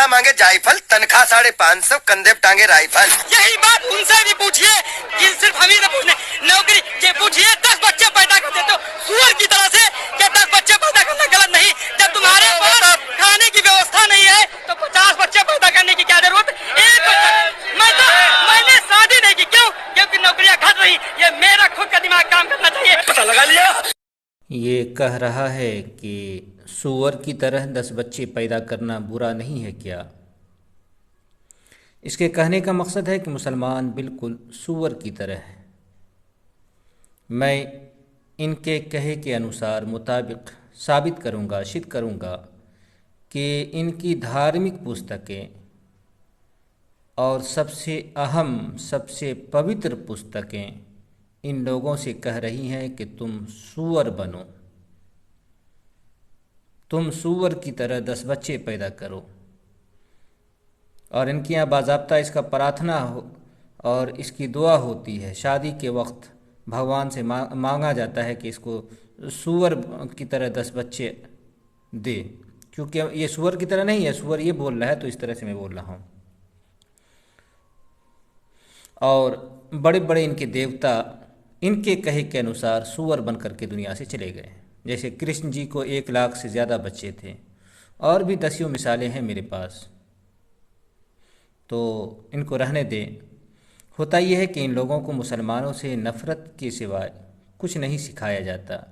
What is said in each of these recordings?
दूल्हा मांगे जायफल, तनख्वाह 550, कंधे पे टांगे राइफल। यही बात उनसे भी पूछिए कि सिर्फ हम ही से पूछने नौकरी ये पूछिए 10 बच्चे पैदा कर देते हो सुअर की तरह से, क्या 10 बच्चे पैदा करना गलत नहीं? जब तुम्हारे पास खाने की व्यवस्था नहीं है तो 50 बच्चे पैदा करने की क्या जरूरत? एक मैंने शादी नहीं की, क्यों? क्योंकि नौकरियां घट रही। ये मेरा खुद का दिमाग काम करना चाहिए। पता लगा लिया। ये कह रहा है कि सूअर की तरह 10 बच्चे पैदा करना बुरा नहीं है क्या? इसके कहने का मकसद है कि मुसलमान बिल्कुल सूअर की तरह है। मैं इनके कहे के अनुसार मुताबिक साबित करूँगा, सिद्ध करूँगा कि इनकी धार्मिक पुस्तकें और सबसे अहम, सबसे पवित्र पुस्तकें इन लोगों से कह रही हैं कि तुम सूअर बनो, तुम सूअर की तरह 10 बच्चे पैदा करो। और इनके यहाँ बाज़ाब्ता इसका प्रार्थना हो और इसकी दुआ होती है। शादी के वक्त भगवान से मांगा जाता है कि इसको सूअर की तरह 10 बच्चे दे, क्योंकि ये सूअर की तरह नहीं है, सूअर ये बोल रहा है तो इस तरह से मैं बोल रहा हूँ। और बड़े बड़े इनके देवता इनके कहे के अनुसार सूअर बन करके दुनिया से चले गए। जैसे कृष्ण जी को 1 लाख से ज़्यादा बच्चे थे, और भी दसियों मिसालें हैं मेरे पास, तो इनको रहने दें। होता यह है कि इन लोगों को मुसलमानों से नफ़रत के सिवाय कुछ नहीं सिखाया जाता।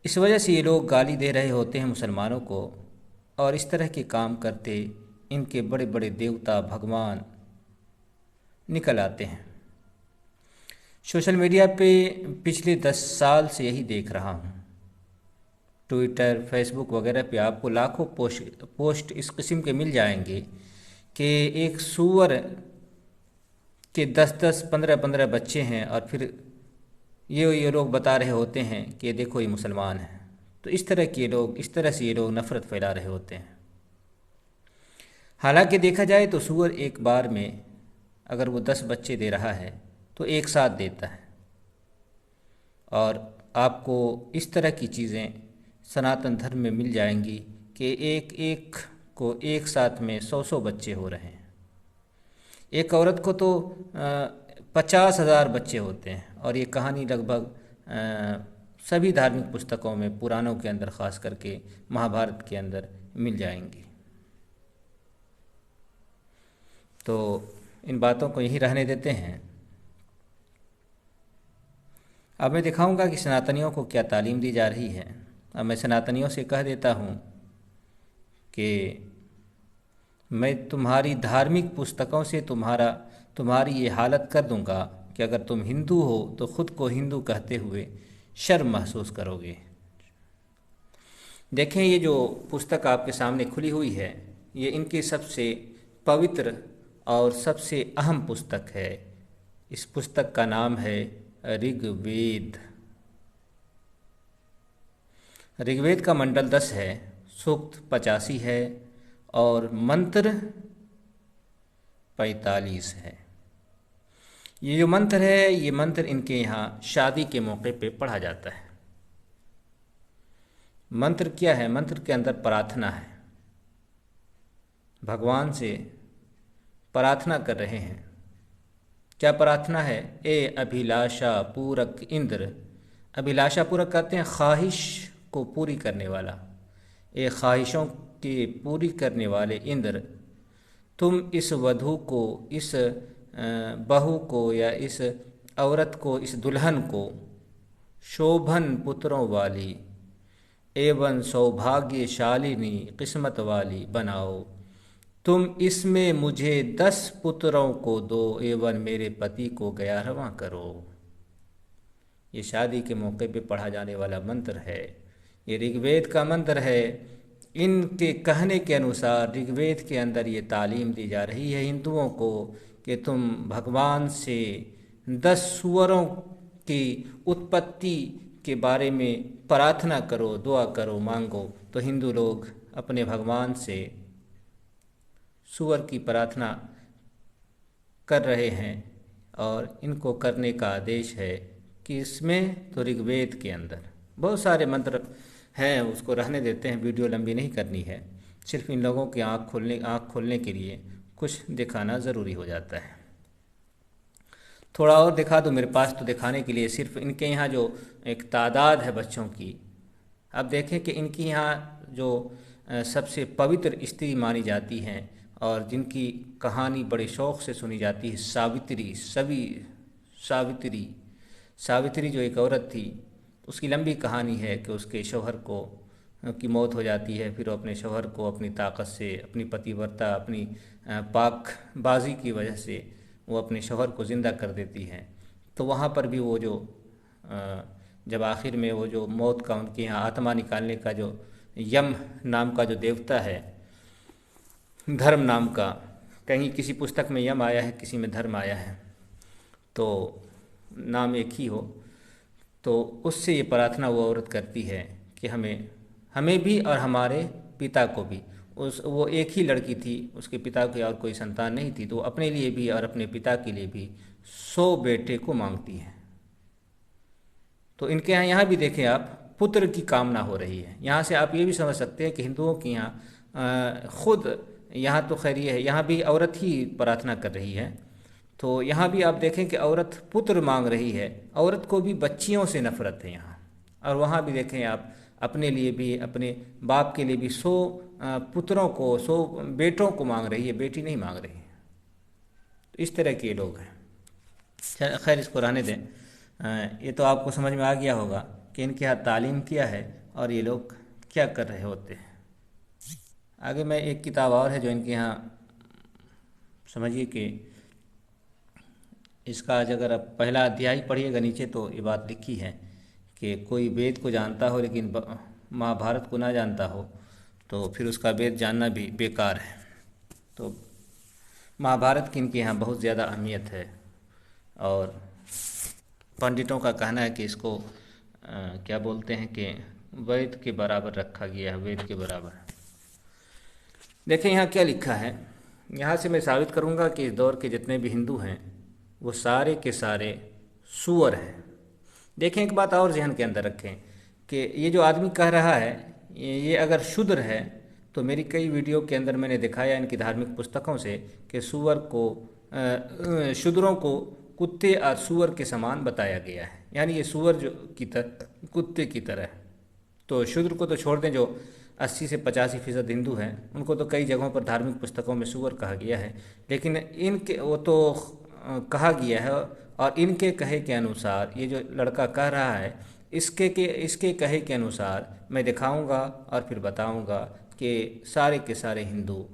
इस वजह से ये लोग गाली दे रहे होते हैं मुसलमानों को, और इस तरह के काम करते इनके बड़े बड़े देवता भगवान निकल आते हैं। सोशल मीडिया पे पिछले 10 साल से यही देख रहा हूँ। ट्विटर, फेसबुक वगैरह पे आपको लाखों पोस्ट इस किस्म के मिल जाएंगे कि एक सूअर के 10-10, 15-15 बच्चे हैं, और फिर ये लोग बता रहे होते हैं कि देखो ये मुसलमान हैं। तो इस तरह से ये लोग नफ़रत फैला रहे होते हैं। हालांकि देखा जाए तो सूअर एक बार में अगर वो 10 बच्चे दे रहा है तो एक साथ देता है, और आपको इस तरह की चीज़ें सनातन धर्म में मिल जाएंगी कि एक को एक साथ में 100 बच्चे हो रहे हैं। एक औरत को तो 50,000 बच्चे होते हैं। और ये कहानी लगभग सभी धार्मिक पुस्तकों में, पुराणों के अंदर, ख़ास करके महाभारत के अंदर मिल जाएंगी। तो इन बातों को यहीं रहने देते हैं। अब मैं दिखाऊंगा कि सनातनियों को क्या तालीम दी जा रही है। अब मैं सनातनियों से कह देता हूँ कि मैं तुम्हारी धार्मिक पुस्तकों से तुम्हारी ये हालत कर दूंगा कि अगर तुम हिंदू हो तो ख़ुद को हिंदू कहते हुए शर्म महसूस करोगे। देखें, ये जो पुस्तक आपके सामने खुली हुई है, ये इनकी सबसे पवित्र और सबसे अहम पुस्तक है। इस पुस्तक का नाम है ऋग्वेद। ऋग्वेद का मंडल 10 है, सूक्त 85 है और मंत्र 45 है। ये जो मंत्र है, ये मंत्र इनके यहाँ शादी के मौके पे पढ़ा जाता है। मंत्र क्या है? मंत्र के अंदर प्रार्थना है। भगवान से प्रार्थना कर रहे हैं। क्या प्रार्थना है? ए अभिलाषा पूरक इंद्र। अभिलाषा पूरक कहते हैं ख्वाहिश को पूरी करने वाला। ए ख्वाहिशों की पूरी करने वाले इंद्र, तुम इस वधू को, इस बहू को या इस औरत को, इस दुल्हन को शोभन पुत्रों वाली एवं सौभाग्यशालिनी किस्मत वाली बनाओ। तुम इसमें मुझे 10 पुत्रों को दो एवं मेरे पति को 11वां करो। ये शादी के मौके पे पढ़ा जाने वाला मंत्र है। ये ऋग्वेद का मंत्र है। इनके कहने के अनुसार ऋग्वेद के अंदर ये तालीम दी जा रही है हिंदुओं को कि तुम भगवान से 10 सूअरों की उत्पत्ति के बारे में प्रार्थना करो, दुआ करो, मांगो। तो हिंदू लोग अपने भगवान से सूअर की प्रार्थना कर रहे हैं और इनको करने का आदेश है कि इसमें तो ऋग्वेद के अंदर बहुत सारे मंत्र हैं, उसको रहने देते हैं, वीडियो लंबी नहीं करनी है। सिर्फ इन लोगों की आँख खोलने के लिए कुछ दिखाना ज़रूरी हो जाता है। थोड़ा और दिखा दो मेरे पास, तो दिखाने के लिए सिर्फ इनके यहाँ जो एक तादाद है बच्चों की, अब देखें कि इनकी यहाँ जो सबसे पवित्र स्त्री मानी जाती हैं और जिनकी कहानी बड़े शौक़ से सुनी जाती है, सावित्री। सावित्री जो एक औरत थी, उसकी लंबी कहानी है कि उसके शौहर की मौत हो जाती है, फिर वो अपने शौहर को अपनी ताकत से, अपनी पतिव्रता, अपनी पाकबाजी की वजह से वो अपने शौहर को ज़िंदा कर देती हैं। तो वहाँ पर भी वो जो जब आखिर में वो जो मौत का उनके यहाँ आत्मा निकालने का जो यम नाम का जो देवता है, धर्म नाम का, कहीं किसी पुस्तक में यम आया है, किसी में धर्म आया है, तो नाम एक ही हो, तो उससे ये प्रार्थना वो औरत करती है कि हमें भी और हमारे पिता को भी। वो एक ही लड़की थी, उसके पिता की और कोई संतान नहीं थी, तो अपने लिए भी और अपने पिता के लिए भी 100 बेटे को मांगती है। तो इनके यहाँ भी देखें आप, पुत्र की कामना हो रही है। यहाँ से आप ये भी समझ सकते हैं कि हिंदुओं के यहाँ खुद, यहाँ तो खैर ये है, यहाँ भी औरत ही प्रार्थना कर रही है, तो यहाँ भी आप देखें कि औरत पुत्र मांग रही है। औरत को भी बच्चियों से नफरत है यहाँ, और वहाँ भी देखें आप, अपने लिए भी, अपने बाप के लिए भी 100 पुत्रों को, 100 बेटों को मांग रही है, बेटी नहीं मांग रही है। तो इस तरह के लोग हैं। खैर इसको रहने दें। ये तो आपको समझ में आ गया होगा कि इनके यहाँ तालीम क्या है और ये लोग क्या कर रहे होते हैं। आगे मैं एक किताब और है जो इनके यहाँ, समझिए कि इसका आज अगर आप पहला अध्याय पढ़िएगा नीचे, तो ये बात लिखी है कि कोई वेद को जानता हो लेकिन महाभारत को ना जानता हो तो फिर उसका वेद जानना भी बेकार है। तो महाभारत की इनके यहाँ बहुत ज़्यादा अहमियत है, और पंडितों का कहना है कि इसको क्या बोलते हैं कि वेद के बराबर रखा गया है, वेद के बराबर। देखें यहाँ क्या लिखा है, यहाँ से मैं साबित करूँगा कि इस दौर के जितने भी हिंदू हैं वो सारे के सारे सूअर हैं। देखें एक बात और जहन के अंदर रखें कि ये जो आदमी कह रहा है ये अगर शूद्र है, तो मेरी कई वीडियो के अंदर मैंने दिखाया इनकी धार्मिक पुस्तकों से कि शूद्रों को कुत्ते और सूअर के समान बताया गया है, यानी ये सूअर जो कुत्ते की तरह है। तो शूद्र को तो छोड़ दें, जो 80 से 85% हिंदू हैं, उनको तो कई जगहों पर धार्मिक पुस्तकों में सूअर कहा गया है, लेकिन इनके वो तो कहा गया है, और इनके कहे के अनुसार ये जो लड़का कह रहा है, इसके कहे के अनुसार मैं दिखाऊंगा और फिर बताऊंगा कि सारे के सारे हिंदू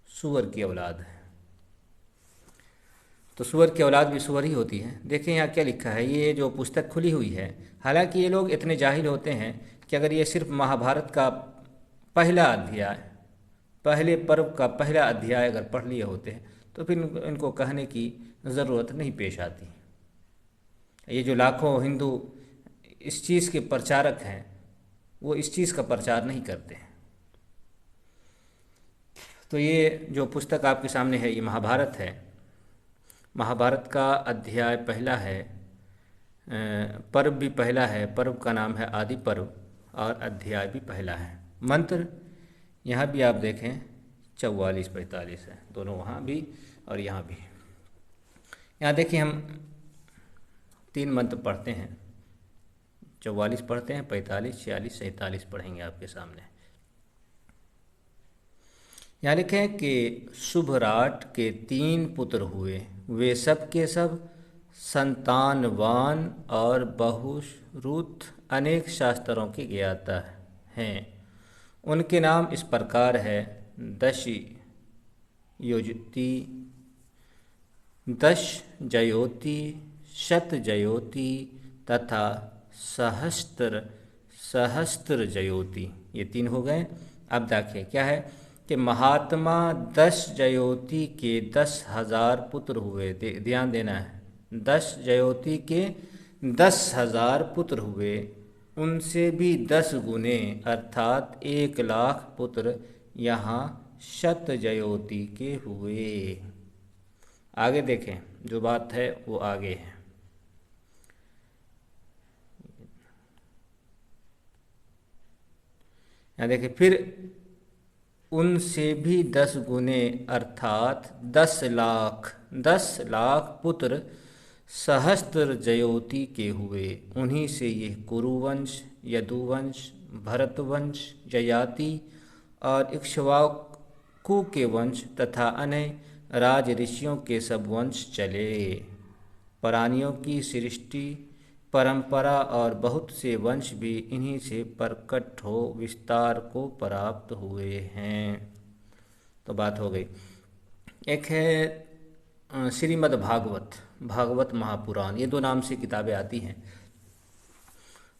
सूअर की औलाद है। तो सूअर की औलाद भी सूअर ही होती है। देखें यहाँ क्या लिखा है, ये जो पुस्तक खुली हुई है, हालांकि ये लोग इतने जाहिल होते हैं कि अगर ये सिर्फ महाभारत का पहला अध्याय, पहले पर्व का पहला अध्याय अगर पढ़ लिए होते हैं तो फिर इनको कहने की ज़रूरत नहीं पेश आती। ये जो लाखों हिंदू इस चीज़ के प्रचारक हैं, वो इस चीज़ का प्रचार नहीं करते हैं। तो ये जो पुस्तक आपके सामने है, ये महाभारत है। महाभारत का अध्याय पहला है, पर्व भी पहला है, पर्व का नाम है आदि पर्व, और अध्याय भी पहला है। मंत्र यहाँ भी आप देखें 44-45 है, दोनों वहाँ भी और यहाँ भी। यहाँ देखिए हम 3 मंत्र पढ़ते हैं, 44 पढ़ते हैं, 45, 46, 47 पढ़ेंगे आपके सामने। यहाँ लिखें कि शुभराट के 3 पुत्र हुए, वे सब के सब संतानवान और बहुश्रुत अनेक शास्त्रों के ज्ञाता हैं। उनके नाम इस प्रकार है, दश जयोति, शत जयोति तथा सहस्त्र जयोति। ये 3 हो गए। अब देखिए क्या है कि महात्मा 10 जयोति के 10,000 पुत्र हुए। ध्यान देना है, 10 जयोति के 10,000 पुत्र हुए, उनसे भी 10 गुने अर्थात 1,00,000 पुत्र यहाँ शत जयोति के हुए। आगे देखें, जो बात है वो आगे है। यहाँ देखें, फिर उनसे भी 10 गुने अर्थात 10 लाख पुत्र सहस्त्र जयोति के हुए। उन्हीं से ये कुरुवंश, यदुवंश, भरतवंश, ययाति और इक्ष्वाकु के वंश तथा अन्य राज ऋषियों के सब वंश चले। प्राणियों की सृष्टि परंपरा और बहुत से वंश भी इन्हीं से प्रकट हो विस्तार को प्राप्त हुए हैं। तो बात हो गई। एक है श्रीमद् भागवत, भागवत महापुराण, ये 2 नाम से किताबें आती हैं।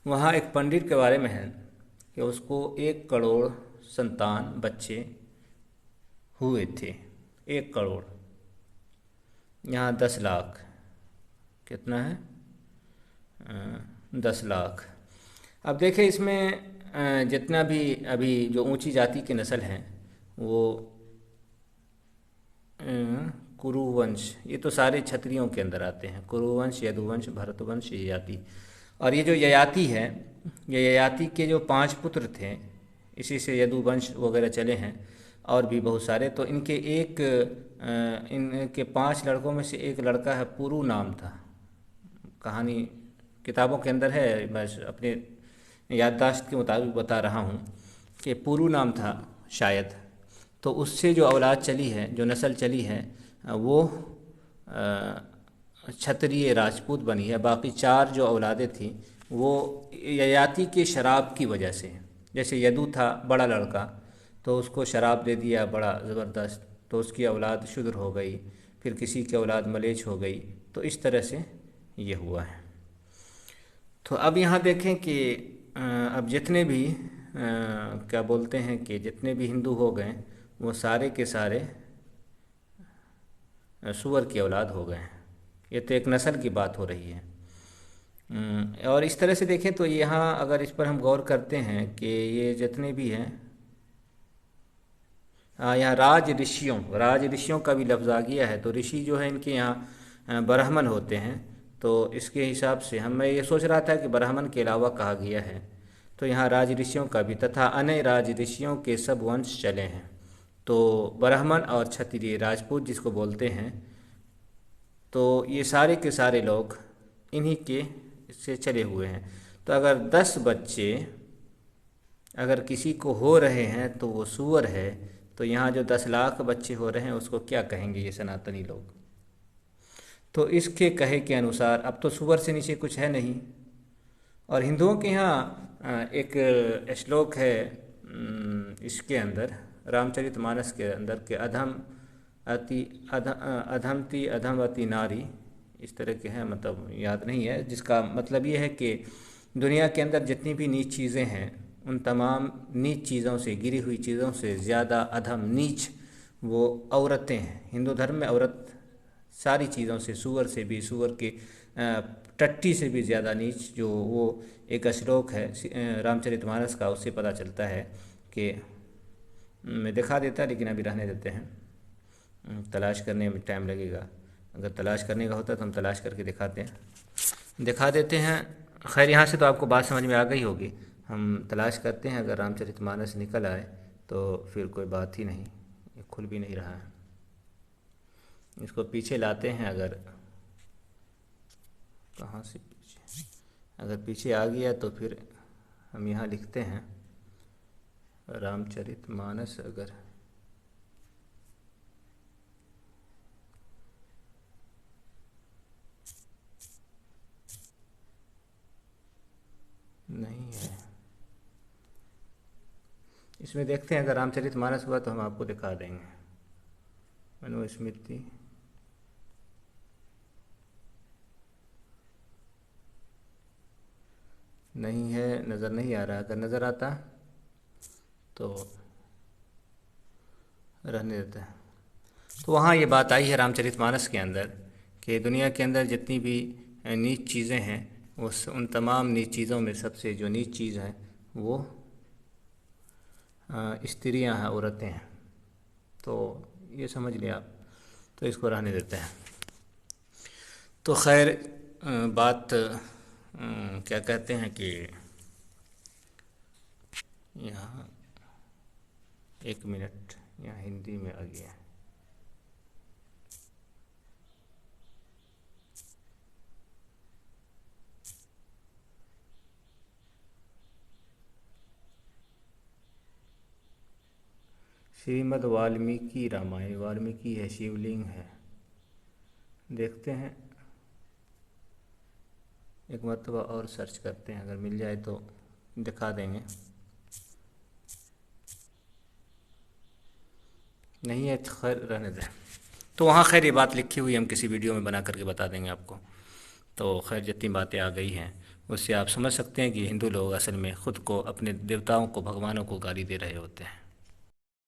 वहाँ एक पंडित के बारे में है कि उसको 1 करोड़ संतान बच्चे हुए थे। 1 करोड़, यहाँ 10 लाख, कितना है 10 लाख। अब देखें इसमें जितना भी अभी जो ऊंची जाति की नस्ल हैं वो कुरुवंश, ये तो सारे क्षत्रियों के अंदर आते हैं। कुरुवंश, यदुवंश, भरतवंश, ययाति। और ये जो ययाति है, ये ययाति के जो 5 पुत्र थे, इसी से यदुवंश वगैरह चले हैं और भी बहुत सारे। तो इनके 5 लड़कों में से एक लड़का है, पुरु नाम था। कहानी किताबों के अंदर है, मैं अपने याददाश्त के मुताबिक बता रहा हूँ कि पुरु नाम था शायद। तो उससे जो औलाद चली है, जो नस्ल चली है, वो क्षत्रिय राजपूत बनी है। बाकी 4 जो औलादें थीं वो ययाति के शराब की वजह से, जैसे यदु था बड़ा लड़का, तो उसको शराब दे दिया बड़ा ज़बरदस्त, तो उसकी औलाद शूद्र हो गई, फिर किसी की औलाद मलेच्छ हो गई। तो इस तरह से ये हुआ है। तो अब यहाँ देखें कि अब जितने भी क्या बोलते हैं कि जितने भी हिंदू हो गए वो सारे के सारे सूअर की औलाद हो गए हैं। ये तो एक नस्ल की बात हो रही है। और इस तरह से देखें तो यहाँ अगर इस पर हम गौर करते हैं कि ये जितने भी हैं, यहाँ राज ऋषियों का भी लफ्ज़ आ गया है। तो ऋषि जो है इनके यहाँ ब्राह्मण होते हैं। तो इसके हिसाब से मैं ये सोच रहा था कि ब्राह्मण के अलावा कहा गया है, तो यहाँ राज ऋषियों का भी तथा अन्य राज ऋषियों के सब वंश चले हैं। तो ब्राह्मण और क्षत्रिय राजपूत जिसको बोलते हैं, तो ये सारे के सारे लोग इन्हीं के से चले हुए हैं। तो अगर 10 बच्चे अगर किसी को हो रहे हैं तो वो सूअर है। तो यहाँ जो 10 लाख बच्चे हो रहे हैं उसको क्या कहेंगे ये सनातनी लोग? तो इसके कहे के अनुसार अब तो सूअर से नीचे कुछ है नहीं। और हिंदुओं के यहाँ एक श्लोक है इसके अंदर, रामचरितमानस के अंदर के अधम अति नारी, इस तरह के हैं, मतलब याद नहीं है, जिसका मतलब ये है कि दुनिया के अंदर जितनी भी नीच चीज़ें हैं उन तमाम नीच चीज़ों से, गिरी हुई चीज़ों से ज़्यादा अधम नीच वो औरतें हैं। हिंदू धर्म में औरत सारी चीज़ों से, सूअर से भी, सूअर के टट्टी से भी ज़्यादा नीच, जो वो एक श्लोक है रामचरितमानस का, उससे पता चलता है कि मैं दिखा देता, लेकिन अभी रहने देते हैं, तलाश करने में टाइम लगेगा। अगर तलाश करने का होता तो हम तलाश करके दिखा देते हैं। खैर यहाँ से तो आपको बात समझ में आ गई होगी। हम तलाश करते हैं, अगर रामचरितमानस निकल आए तो फिर कोई बात ही नहीं, ये खुल भी नहीं रहा है। इसको पीछे लाते हैं, अगर कहाँ से पीछे, अगर पीछे आ गया तो फिर हम यहाँ लिखते हैं रामचरितमानस। अगर नहीं है, इसमें देखते हैं, अगर रामचरितमानस हुआ तो हम आपको दिखा देंगे। मनुस्मृति नहीं है, नज़र नहीं आ रहा। अगर नज़र आता तो रहने देते हैं। तो वहाँ ये बात आई है रामचरितमानस के अंदर कि दुनिया के अंदर जितनी भी नीच चीज़ें हैं, उन तमाम नीच चीज़ों में सबसे जो नीच चीज़ है वो स्त्रियां हैं, औरतें हैं। तो ये समझ लिया आप, तो इसको रहने देते हैं। तो खैर बात क्या कहते हैं कि यहाँ एक मिनट, यहाँ हिंदी में आ गया। श्रीमद् वाल्मीकि रामायण, वाल्मीकि है, शिवलिंग है। देखते हैं, एक मरतबा और सर्च करते हैं, अगर मिल जाए तो दिखा देंगे। नहीं है तो खैर रहने दें। तो वहाँ खैर ये बात लिखी हुई हम किसी वीडियो में बना करके बता देंगे आपको। तो खैर जितनी बातें आ गई हैं उससे आप समझ सकते हैं कि हिंदू लोग असल में ख़ुद को, अपने देवताओं को, भगवानों को गाली दे रहे होते हैं।